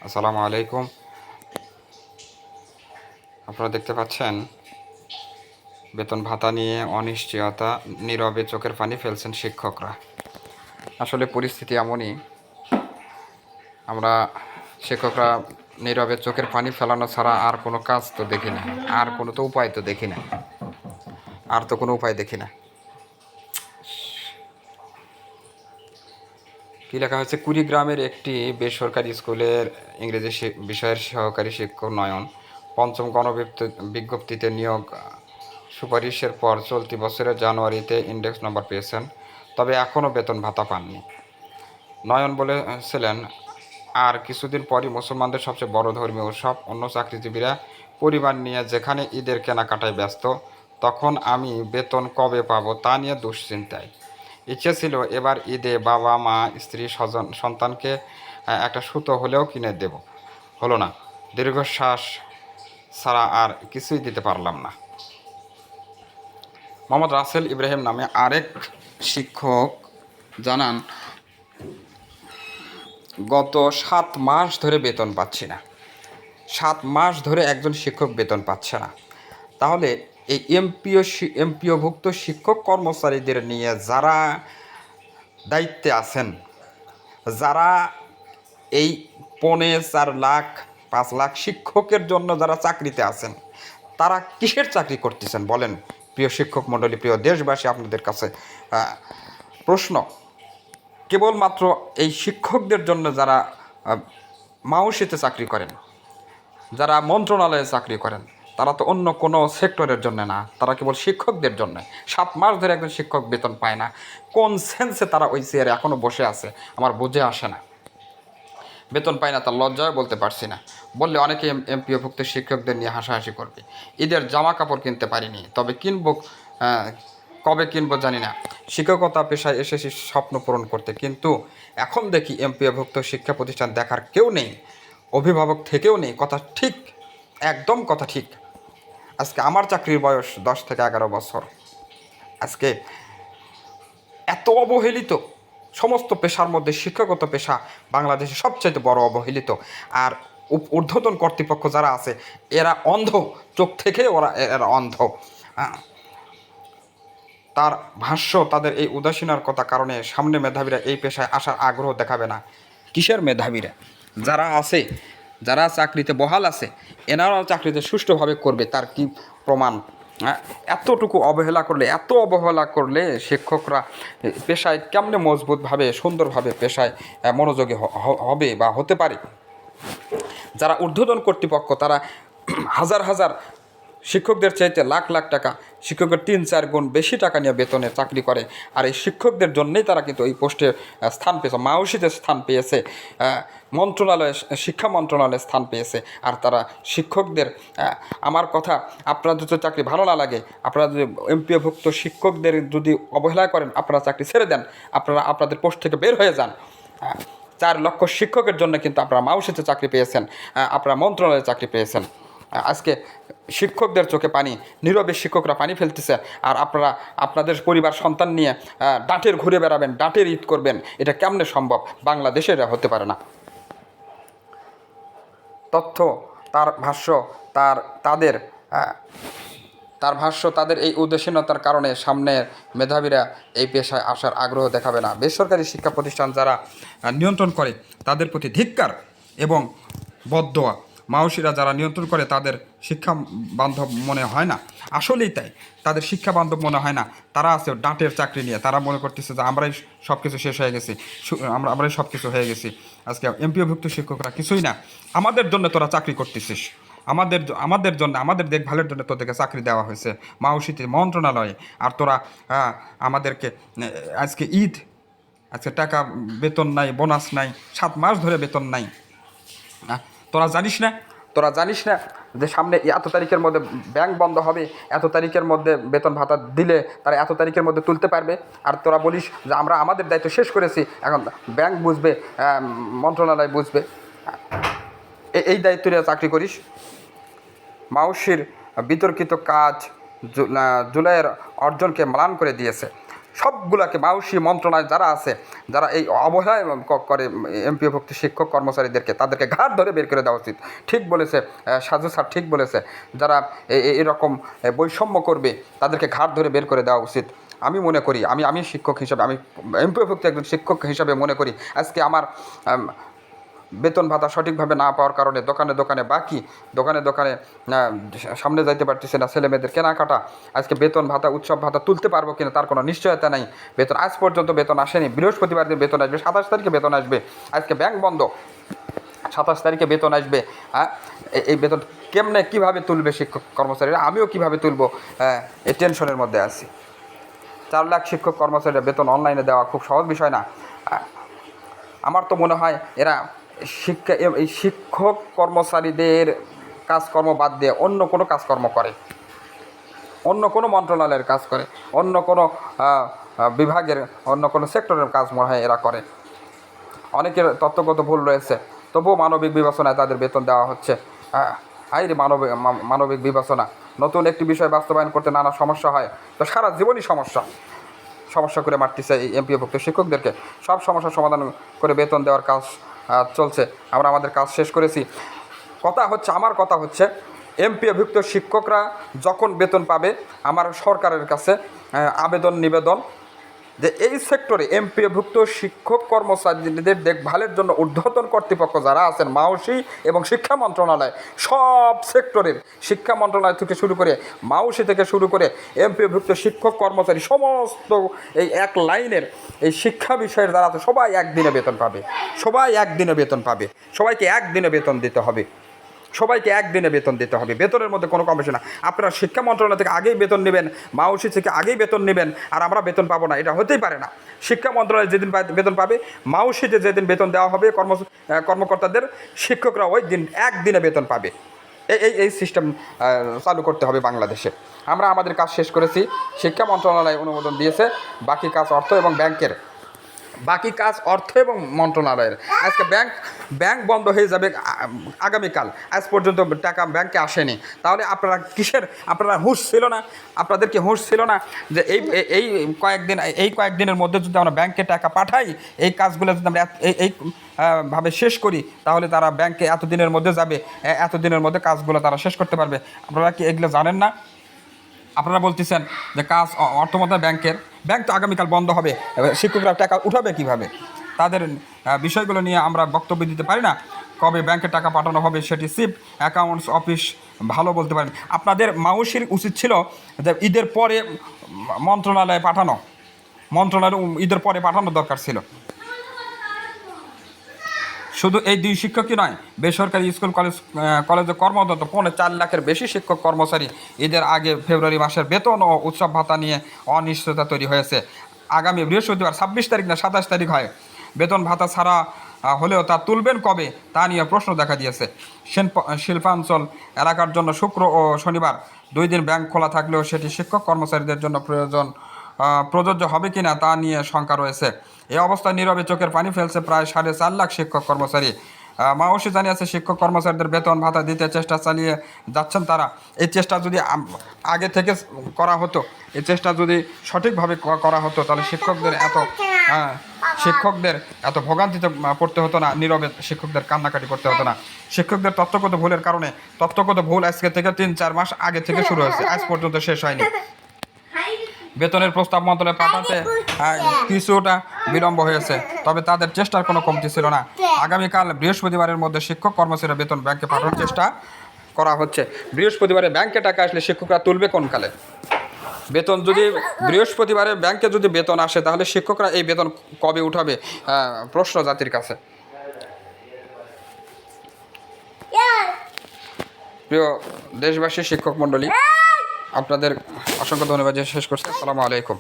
আসসালামু আলাইকুম। আপনারা দেখতে পাচ্ছেন বেতন ভাতা নিয়ে অনিশ্চয়তা, নীরবে চোখের পানি ফেলছেন শিক্ষকরা। আসলে পরিস্থিতি এমনই, আমরা শিক্ষকরা নীরবে চোখের পানি ফেলানো ছাড়া আর কোনো কাজ তো দেখি না, আর কোনো তো উপায় তো দেখি না, আর তো কোনো উপায় দেখি না। কী লেখা হয়েছে? কুড়িগ্রামের একটি বেসরকারি স্কুলের ইংরেজি বিষয়ের সহকারী শিক্ষক নয়ন পঞ্চম গণবিজ্ঞপ্তিতে নিয়োগ সুপারিশের পর চলতি বছরের জানুয়ারিতে ইন্ডেক্স নম্বর পেয়েছেন, তবে এখনও বেতন ভাতা পাননি। নয়ন বলেছিলেন, আর কিছুদিন পরই মুসলমানদের সবচেয়ে বড় ধর্মীয় উৎসব। অন্য চাকরিজীবীরা পরিবার নিয়ে যেখানে ঈদের কেনাকাটায় ব্যস্ত, তখন আমি বেতন কবে পাবো তা নিয়ে দুশ্চিন্তায়। ইচ্ছে ছিল এবার ঈদে বাবা মা স্ত্রী স্বজন সন্তানকে একটা সুতো হলেও কিনে দেব, হলো না। দীর্ঘশ্বাস ছাড়া আর কিছুই দিতে পারলাম না। মোহাম্মদ রাসেল ইব্রাহিম নামে আরেক শিক্ষক জানান, গত 7 মাস ধরে বেতন পাচ্ছি না। 7 মাস ধরে একজন শিক্ষক বেতন পাচ্ছে না। তাহলে এই এমপিওভুক্ত শিক্ষক কর্মচারীদের নিয়ে যারা দায়িত্বে আছেন, যারা এই 4.5 লাখ 5 লাখ শিক্ষকের জন্য যারা চাকরিতে আছেন, তারা কিসের চাকরি করতেছেন বলেন? প্রিয় শিক্ষক মণ্ডলী, প্রিয় দেশবাসী, আপনাদের কাছে প্রশ্ন। কেবলমাত্র এই শিক্ষকদের জন্য যারা মাউসিতে চাকরি করেন, যারা মন্ত্রণালয়ে চাকরি করেন, তারা তো অন্য কোনো সেক্টরের জন্য না, তারা কেবল শিক্ষকদের জন্য। 7 মাস ধরে একজন শিক্ষক বেতন পায় না। কোন সেন্সে তারা ওই চেয়ারে এখনও বসে আছে আমার বুঝে আসে না। বেতন পায় না তার লজ্জায় বলতে পারছি না। বললে অনেকে এমপিওভুক্ত শিক্ষকদের নিয়ে হাসাহাসি করবে। ঈদের জামা কাপড় কিনতে পারিনি, তবে কিনবো, কবে কিনবো জানি না। শিক্ষকতা পেশায় এসেছি স্বপ্ন পূরণ করতে, কিন্তু এখন দেখি এমপিওভুক্ত শিক্ষা প্রতিষ্ঠান দেখার কেউ নেই, অভিভাবক থেকেও নেই। কথা ঠিক, একদম কথা ঠিক। আজকে আমার চাকরির বয়স 10 থেকে 11 বছর। আজকে এত অবহেলিত সমস্ত পেশার মধ্যে শিক্ষকতা পেশা বাংলাদেশে সবচাইতে বড় অবহেলিত। আর ঊর্ধ্বতন কর্তৃপক্ষ যারা আছে, এরা অন্ধ, চোখ থেকে এরা অন্ধ। তার ভাষ্য, তাদের এই উদাসীনতার কারণে সামনে মেধাবীরা এই পেশায় আসার আগ্রহ দেখাবে না। কিসের মেধাবীরা? যারা আছে, যারা চাকরিতে বহাল আছে, এনারাও চাকরিতে সুষ্ঠুভাবে করবে, তার কি প্রমাণ? এতটুকু অবহেলা করলে শিক্ষকরা পেশায় কেমনে মজবুতভাবে সুন্দরভাবে পেশায় মনোযোগী হবে বা হতে পারে? যারা ঊর্ধ্বতন কর্তৃপক্ষ, তারা হাজার হাজার শিক্ষকদের চাইতে লাখ লাখ টাকা, শিক্ষকের 3-4 গুণ বেশি টাকা নিয়ে বেতনে চাকরি করে। আর এই শিক্ষকদের জন্যই তারা কিন্তু এই পোস্টে স্থান পেয়েছে, মাউসিতে স্থান পেয়েছে, মন্ত্রণালয়ে, শিক্ষা মন্ত্রণালয়ে স্থান পেয়েছে। আর তারা শিক্ষকদের, আমার কথা, আপনাদের যদি চাকরি ভালো না লাগে, আপনারা যদি এমপিওভুক্ত শিক্ষকদের যদি অবহেলা করেন, আপনারা চাকরি ছেড়ে দেন, আপনারা আপনাদের পোস্ট থেকে বের হয়ে যান। 4 লক্ষ শিক্ষকের জন্য কিন্তু আপনারা মাউসিতে চাকরি পেয়েছেন, আপনারা মন্ত্রণালয়ে চাকরি পেয়েছেন। আজকে শিক্ষকদের চোখে পানি, নীরবে শিক্ষকরা পানি ফেলতেছে, আর আপনারা আপনাদের পরিবার সন্তান নিয়ে ডাঁটের ঘুরে বেড়াবেন, ডাঁটের ঈদ করবেন। এটা কেমনে সম্ভব? বাংলাদেশে এটা হতে পারে না। তথ্য, তার ভাষ্য, তাদের এই উদাসীনতার কারণে সামনে মেধাবীরা এই পেশায় আসার আগ্রহ দেখাবে না। বেসরকারি শিক্ষা প্রতিষ্ঠান যারা নিয়ন্ত্রণ করে, তাদের প্রতি ধিক্কার এবং বদদোয়া। মাউসিরা যারা নিয়ন্ত্রণ করে, তাদের শিক্ষা বান্ধব মনে হয় না। আসলেই তাই, তাদের শিক্ষা বান্ধব মনে হয় না। তারা আছে ডাঁটের চাকরি নিয়ে, তারা মনে করতেছে যে আমরাই সব কিছু শেষ হয়ে গেছি, আমরাই সব কিছু হয়ে গেছি। আজকে এমপিওভুক্ত শিক্ষকরা কিছুই না, আমাদের জন্য তোরা চাকরি করতেছিস, আমাদের জন্য, আমাদের দেখভালের জন্য তোদেরকে চাকরি দেওয়া হয়েছে মাউসিতে, মন্ত্রণালয়ে। আর তোরা আমাদেরকে আজকে ঈদ, আজকে টাকা বেতন নাই, বোনাস নাই, 7 মাস ধরে বেতন নাই। তোরা জানিস না যে সামনে এত তারিখের মধ্যে ব্যাংক বন্ধ হবে, এত তারিখের মধ্যে বেতন ভাতা দিলে তারা এত তারিখের মধ্যে তুলতে পারবে। আর তোরা বলিস যে আমরা আমাদের দায়িত্ব শেষ করেছি, এখন ব্যাংক বুঝবে, মন্ত্রণালয় বুঝবে। এই দায়িত্ব নিয়ে চাকরি করিস। মাউসির বিতর্কিত কাজ জুলাইয়ের অর্জনকে ম্লান করে দিয়েছে। সবগুলাকে মাউসি মন্ত্রণালয় যারা আছে, যারা এই অবহেলায় করে এমপিওভুক্ত শিক্ষক কর্মচারীদেরকে, তাদেরকে ঘাট ধরে বের করে দেওয়া উচিত। ঠিক বলেছে সাজু স্যার, ঠিক বলেছে। যারা এরকম বৈষম্য করবে তাদেরকে ঘাট ধরে বের করে দেওয়া উচিত। আমি মনে করি, আমি শিক্ষক হিসাবে, আমি এমপিওভুক্ত একজন শিক্ষক হিসাবে মনে করি, আজকে আমার বেতন ভাতা সঠিকভাবে না পাওয়ার কারণে দোকানে দোকানে বাকি, দোকানে দোকানে সামনে যাইতে পারতেছে না, ছেলেমেয়েদের কেনাকাটা, আজকে বেতন ভাতা উৎসব ভাতা তুলতে পারবো কিনা তার কোনো নিশ্চয়তা নাই। বেতন আজ পর্যন্ত বেতন আসেনি। বৃহস্পতিবার দিন বেতন আসবে, 27 তারিখে বেতন আসবে। আজকে ব্যাংক বন্ধ, 27 তারিখে বেতন আসবে। এই বেতন কেমনে কীভাবে তুলবে শিক্ষক কর্মচারীরা, আমিও কীভাবে তুলব, এই টেনশনের মধ্যে আছি। 4 লাখ শিক্ষক কর্মচারীরা বেতন অনলাইনে দেওয়া খুব সহজ বিষয় না। আমার তো মনে হয় এরা এই শিক্ষক কর্মচারীদের কাজকর্ম বাদ দিয়ে অন্য কোনো কাজকর্ম করে, অন্য কোনো মন্ত্রণালয়ের কাজ করে, অন্য কোনো বিভাগের, অন্য কোনো সেক্টরের কাজ মনে হয় এরা করে। অনেকের তত্ত্বগত ভুল রয়েছে, তবুও মানবিক বিবেচনায় তাদের বেতন দেওয়া হচ্ছে। হাইরে মানবিক বিবেচনা। নতুন একটি বিষয় বাস্তবায়ন করতে নানা সমস্যা হয়, তো সারা জীবনই সমস্যা করে মারতেছে এই এমপিওভুক্ত শিক্ষকদেরকে। সব সমস্যার সমাধান করে বেতন দেওয়ার কাজ চলছে। আমরা আমাদের কাজ শেষ করেছি। আমার কথা হচ্ছে এমপিওভুক্ত শিক্ষকরা যখন বেতন পাবে, আমার সরকারের কাছে নিবেদন যে এই সেক্টরে এমপিওভুক্ত শিক্ষক কর্মচারীদের দেখভালের জন্য ঊর্ধ্বতন কর্তৃপক্ষ যারা আছেন, মাউসি এবং শিক্ষা মন্ত্রণালয়, সব সেক্টরের, শিক্ষা মন্ত্রণালয় থেকে শুরু করে মাউসি থেকে শুরু করে এমপিওভুক্ত শিক্ষক কর্মচারী, সমস্ত এই এক লাইনের এই শিক্ষা বিষয়ের যারা আছে সবাই একদিনে বেতন পাবে, সবাইকে একদিনে বেতন দিতে হবে, সবাইকে একদিনে বেতন দিতে হবে। বেতনের মধ্যে কোনো কমিশন না। আপনারা শিক্ষা মন্ত্রণালয় থেকে আগেই বেতন নেবেন, মাউসি থেকে আগেই বেতন নেবেন, আর আমরা বেতন পাবো না, এটা হতেই পারে না। শিক্ষা মন্ত্রণালয় যেদিন বেতন পাবে, মাউসিতে যেদিন বেতন দেওয়া হবে কর্মকর্তাদের, শিক্ষকরা ওই দিন একদিনে বেতন পাবে। এই সিস্টেম চালু করতে হবে বাংলাদেশে। আমরা আমাদের কাজ শেষ করেছি। শিক্ষা মন্ত্রণালয় অনুমোদন দিয়েছে, বাকি কাজ অর্থ এবং মন্ত্রণালয়ের। আজকে ব্যাংক বন্ধ হয়ে যাবে আগামীকাল, আজ পর্যন্ত টাকা ব্যাংকে আসেনি। তাহলে আপনারা হুঁশ ছিল না? আপনাদের কি হুঁশ ছিল না যে এই কয়েকদিনের মধ্যে যদি আমরা ব্যাংকে টাকা পাঠাই, এই কাজগুলো যদি আমরা ভাবে শেষ করি, তাহলে তারা ব্যাংকে এতদিনের মধ্যে যাবে, এতদিনের মধ্যে কাজগুলো তারা শেষ করতে পারবে। আপনারা কি এগুলো জানেন না? আপনারা বলতেছেন যে কাজ অর্থ মন্ত্রণালয়, ব্যাংক তো আগামীকাল বন্ধ হবে, শিক্ষকরা টাকা উঠাবে কিভাবে? তাদের বিষয়গুলো নিয়ে আমরা বক্তব্য দিতে পারি না। কবে ব্যাংকে টাকা পাঠানো হবে সেটি চিফ অ্যাকাউন্টস অফিস ভালো বলতে পারেন। আপনাদের মাউসির উচিত ছিল যে ঈদের পরে মন্ত্রণালয়ে ঈদের পরে পাঠানোর দরকার ছিল। শুধু এই 2 শিক্ষকই নয়, বেসরকারি স্কুল কলেজে কর্মরত 4 লাখের বেশি শিক্ষক কর্মচারী ঈদের আগে ফেব্রুয়ারি মাসের বেতন ও উৎসব ভাতা নিয়ে অনিশ্চয়তা তৈরি হয়েছে। আগামী বৃহস্পতিবার 26 তারিখ না 27 তারিখ হয়, বেতন ভাতা ছাড়া হলেও তা তুলবেন কবে, তা নিয়ে প্রশ্ন দেখা দিয়েছে। শিল্পাঞ্চল এলাকার জন্য শুক্র ও শনিবার 2 দিন ব্যাংক খোলা থাকলেও সেটি শিক্ষক কর্মচারীদের জন্য প্রযোজ্য হবে কিনা তা নিয়ে শঙ্কা রয়েছে। এই অবস্থায় নীরবে চোখের পানি ফেলছে প্রায় 4.5 লাখ শিক্ষক কর্মচারী। মাউসি জানিয়েছে শিক্ষক কর্মচারীদের বেতন ভাতা দিতে চেষ্টা চালিয়ে যাচ্ছেন তারা। এই চেষ্টা যদি আগে থেকে করা হতো, এই চেষ্টা যদি সঠিকভাবে করা হতো, তাহলে শিক্ষকদের এত ভোগান্তিতে পড়তে হতো না, নীরবে শিক্ষকদের কান্নাকাটি করতে হতো না। শিক্ষকদের তত্ত্বগত ভুলের কারণে, তত্ত্বগত ভুল আজকে থেকে 3-4 মাস আগে থেকে শুরু হয়েছে, আজ পর্যন্ত শেষ হয়নি। বেতনের প্রস্তাব মন্ত্রণালয়ে পাঠাতে কিছুটা বিলম্ব হয়েছে, তবে তাদের চেষ্টার কোনো কমতি ছিল না। আগামীকাল বৃহস্পতিবারের মধ্যে শিক্ষক কর্মচারীরা বেতন ব্যাংকে পাঠানোর চেষ্টা করা হচ্ছে। বৃহস্পতিবারে ব্যাংকে টাকা আসলে শিক্ষকরা তুলবে কোন কালে? বেতন যদি বৃহস্পতিবারে ব্যাংকে যদি বেতন আসে, তাহলে শিক্ষকরা এই বেতন কবে উঠাবে? প্রশ্ন জাতির কাছে। প্রিয় দেশবাসী, শিক্ষক মণ্ডলী, আপনাদের অসংখ্য ধন্যবাদ। শেষ করছি। আসসালামু আলাইকুম।